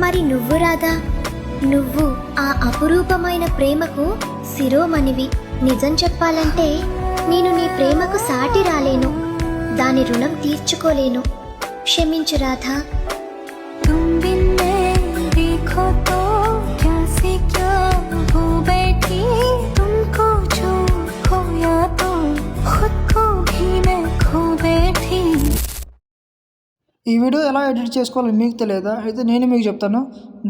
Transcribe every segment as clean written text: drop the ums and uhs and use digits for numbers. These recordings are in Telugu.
మరి నువ్వు రాధా, నువ్వు ఆ అపురూపమైన ప్రేమకు శిరోమణివి. నిజం చెప్పాలంటే నేను నీ ప్రేమకు సాటి రాలేను, దాని రుణం తీర్చుకోలేను. క్షమించు రాధా. ఈ వీడియో ఎలా ఎడిట్ చేసుకోవాలో మీకు తెలియదా? అయితే నేను మీకు చెప్తాను.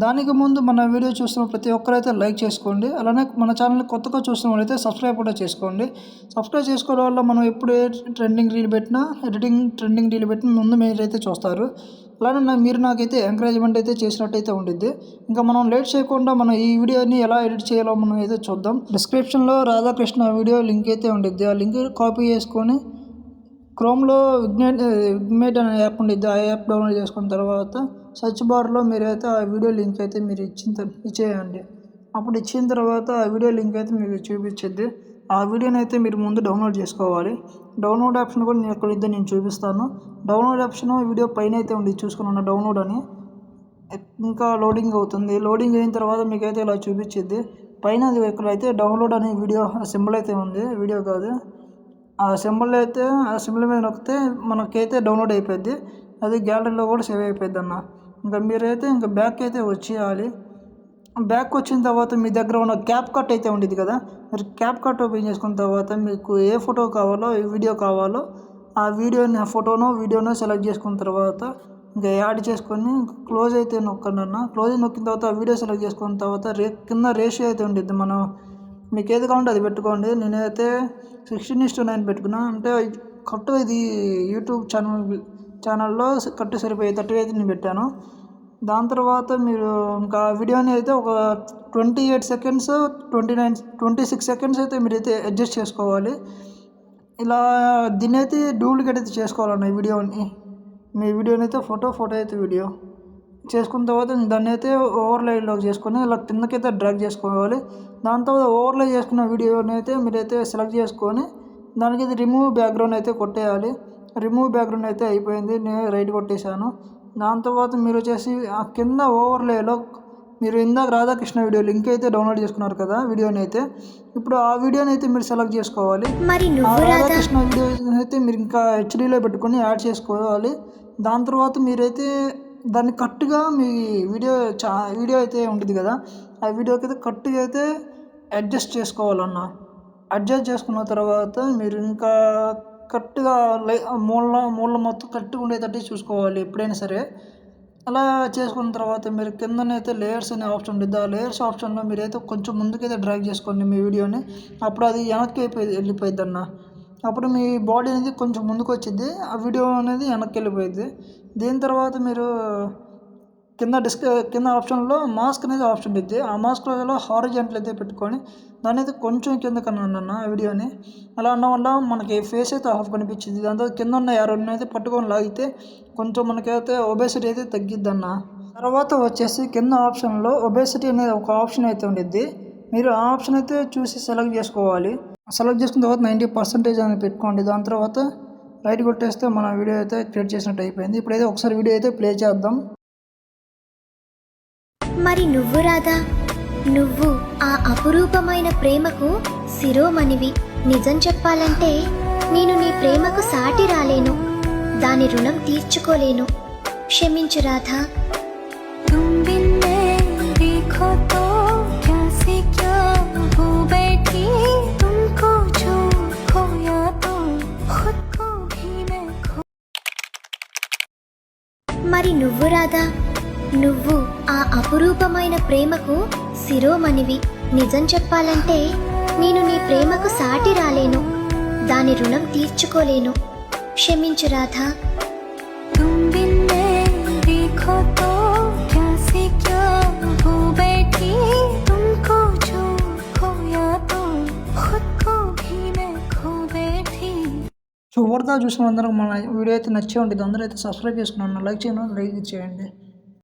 దానికి ముందు మన వీడియో చూస్తున్న ప్రతి ఒక్కరైతే లైక్ చేసుకోండి. అలానే మన ఛానల్ కొత్తగా చూస్తున్న వాళ్ళైతే సబ్స్క్రైబ్ కూడా చేసుకోండి. సబ్స్క్రైబ్ చేసుకోవడం వల్ల మనం ఎప్పుడు ట్రెండింగ్ రీల్ పెట్టినా, ఎడిటింగ్ ట్రెండింగ్ రీల్ పెట్టినా ముందు మీరైతే చూస్తారు. అలానే మీరు నాకైతే ఎంకరేజ్మెంట్ అయితే చేసినట్టయితే ఉండిద్ది. ఇంకా మనం లేట్ చేయకుండా మనం ఈ వీడియోని ఎలా ఎడిట్ చేయాలో మనం అయితే చూద్దాం. డిస్క్రిప్షన్లో రాధాకృష్ణ వీడియో లింక్ అయితే ఉండిద్ది. ఆ లింక్ కాపీ చేసుకొని క్రోమ్లో విగ్నేట్ అనే యాప్ ఉండిద్ది. ఆ యాప్ డౌన్లోడ్ చేసుకున్న తర్వాత సెర్చ్ బార్లో మీరైతే ఆ వీడియో లింక్ అయితే మీరు ఇచ్చేయండి. అప్పుడు ఇచ్చిన తర్వాత ఆ వీడియో లింక్ అయితే మీకు చూపించిద్ది. ఆ వీడియోని అయితే మీరు ముందు డౌన్లోడ్ చేసుకోవాలి. డౌన్లోడ్ ఆప్షన్ కూడా నేను చూపిస్తాను. డౌన్లోడ్ ఆప్షన్ వీడియో పైన అయితే ఉంది, చూసుకున్నాను డౌన్లోడ్ అని. ఇంకా లోడింగ్ అవుతుంది. లోడింగ్ అయిన తర్వాత మీకైతే ఇలా చూపించిద్ది. పైన ఇక్కడైతే డౌన్లోడ్ అనే వీడియో సింబల్ అయితే ఉంది, వీడియో కాదు. ఆ సింబల్ మీద నొక్కితే మనకైతే డౌన్లోడ్ అయిపోద్ది. అది గ్యాలరీలో కూడా సేవ్ అయిపోద్ది అన్న. ఇంకా మీరైతే బ్యాక్ అయితే వచ్చేయాలి. బ్యాక్ వచ్చిన తర్వాత మీ దగ్గర ఉన్న క్యాప్ కట్ అయితే ఉండేది కదా, మీరు క్యాప్ కట్ ఓపెన్ చేసుకున్న తర్వాత మీకు ఏ ఫోటో కావాలో, ఏ వీడియో కావాలో ఆ వీడియోనో సెలెక్ట్ చేసుకున్న తర్వాత ఇంకా యాడ్ చేసుకొని క్లోజ్ అయితే నొక్కండి అన్న. క్లోజ్ నొక్కిన తర్వాత ఆ వీడియో సెలెక్ట్ చేసుకున్న తర్వాత కింద రేషియో అయితే ఉండిద్ది. మనం మీకు ఏది కావాలంటే అది పెట్టుకోండి. నేనైతే 16:9 పెట్టుకున్నా. అంటే కరెక్ట్గా ఇది యూట్యూబ్ ఛానల్లో కరెక్ట్ సరిపోయి 30 అయితే నేను పెట్టాను. దాని తర్వాత మీరు ఇంకా వీడియోని అయితే ఒక 28 సెకండ్స్ 26 సెకండ్స్ అయితే మీరైతే అడ్జస్ట్ చేసుకోవాలి. ఇలా దీన్ని అయితే డూప్లికేట్ అయితే చేసుకోవాలన్న ఈ వీడియోని. మీ వీడియోని అయితే ఫోటో అయితే వీడియో చేసుకున్న తర్వాత దాన్ని అయితే ఓవర్లైలోకి చేసుకొని ఇలా కిందకైతే డ్రాగ్ చేసుకోవాలి. దాని తర్వాత ఓవర్లై చేసుకున్న వీడియోని అయితే మీరైతే సెలెక్ట్ చేసుకొని దానికైతే రిమూవ్ బ్యాక్గ్రౌండ్ అయితే కొట్టేయాలి. రిమూవ్ బ్యాక్గ్రౌండ్ అయితే అయిపోయింది, నేను రైట్ కొట్టేశాను. దాని తర్వాత మీరు వచ్చేసి ఆ కింద ఓవర్లేలో మీరు ఇందాక రాధాకృష్ణ వీడియో లింక్ అయితే డౌన్లోడ్ చేసుకున్నారు కదా వీడియోని అయితే, ఇప్పుడు ఆ వీడియోని అయితే మీరు సెలెక్ట్ చేసుకోవాలి. ఆ రాధాకృష్ణ వీడియో అయితే మీరు ఇంకా హెచ్డీలో పెట్టుకొని యాడ్ చేసుకోవాలి. దాని తర్వాత మీరైతే దాన్ని కరెక్ట్గా మీ వీడియో అయితే ఉంటుంది కదా, ఆ వీడియోకి అయితే కరెక్ట్గా అయితే అడ్జస్ట్ చేసుకోవాలన్న. అడ్జస్ట్ చేసుకున్న తర్వాత మీరు ఇంకా కరెక్ట్గా మూల మొత్తం కరెక్ట్గా ఉండేటట్టు చూసుకోవాలి ఎప్పుడైనా సరే. అలా చేసుకున్న తర్వాత మీరు కిందనైతే లేయర్స్ అనే ఆప్షన్ ఉంటుంది. ఆ లేయర్స్ ఆప్షన్లో మీరైతే కొంచెం ముందుకైతే డ్రాగ్ చేసుకోండి మీ వీడియోని. అప్పుడు అది వెనక్కి వెళ్ళిపోయింది అన్న. అప్పుడు మీ బాడీ అనేది కొంచెం ముందుకు వచ్చింది, ఆ వీడియో అనేది వెనక్కి వెళ్ళిపోయింది. దీని తర్వాత మీరు కింద ఆప్షన్లో మాస్క్ అనేది ఆప్షన్ ఉంటుంది. ఆ మాస్క్లో హారిజాంటల్ అయితే పెట్టుకొని దాని అయితే కొంచెం కింద కన్నా వీడియోని అలా అన్న వల్ల మనకి ఫేస్ అయితే హాఫ్ కనిపించింది. దాంతో కింద ఉన్న యారోని అయితే పట్టుకొని లాగితే కొంచెం మనకైతే ఒబేసిటీ అయితే తగ్గిద్ది అన్న. తర్వాత వచ్చేసి కింద ఆప్షన్లో ఒబేసిటీ అనేది ఒక ఆప్షన్ అయితే ఉండిద్ది. మీరు ఆ ఆప్షన్ అయితే చూసి సెలెక్ట్ చేసుకోవాలి. సెలెక్ట్ చేసుకున్న తర్వాత 90% అని పెట్టుకోండి. దాని తర్వాత రైట్ కొట్టేస్తే మన వీడియో అయితే క్రియేట్ చేసినట్టు అయిపోయింది. ఇప్పుడైతే ఒకసారి వీడియో అయితే ప్లే చేద్దాం. మరి నువ్వు రాధా, నువ్వు ఆ అపురూపమైన ప్రేమకు శిరోమణివి. నిజం చెప్పాలంటే నేను నీ ప్రేమకు సాటి రాలేను, దాని రుణం తీర్చుకోలేను. క్షమించు రాధా. మరి నువ్వు రాధా, నువ్వు ఆ అపురూపమైన ప్రేమకు శిరోమణివి. నిజం చెప్పాలంటే నేను నీ ప్రేమకు సాటి రాలేను, దాని రుణం తీర్చుకోలేను. క్షమించు రాధా. సో ఓవర్గా చూసిన అందరూ మన వీడియో అయితే నచ్చే ఉంటుంది. అందరూ అయితే సబ్స్క్రైబ్ చేసుకున్నాను, లైక్ చేయండి.